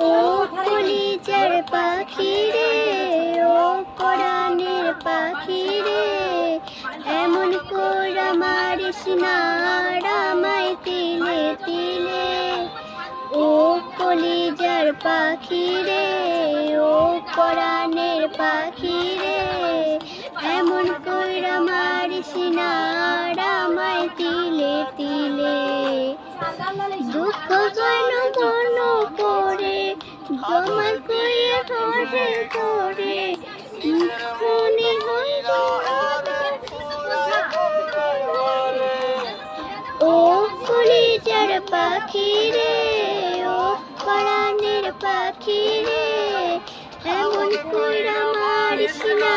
ও কলিজার পাখি রে, ও পরাণের পাখি রে, এমন করে মারিস না আমায় তিলে তিলে। ও কলিজার পাখি রে, ও পরাণের পাখি রে, এমন করে মারিস না আমায় তিলে তিলে। দুঃখ কেন মন করে জমা করে ধরে ধরে মনে হইল ও কলিজার পাখি রে, ও পরাণের পাখি রে, এমন কইরা মারিস না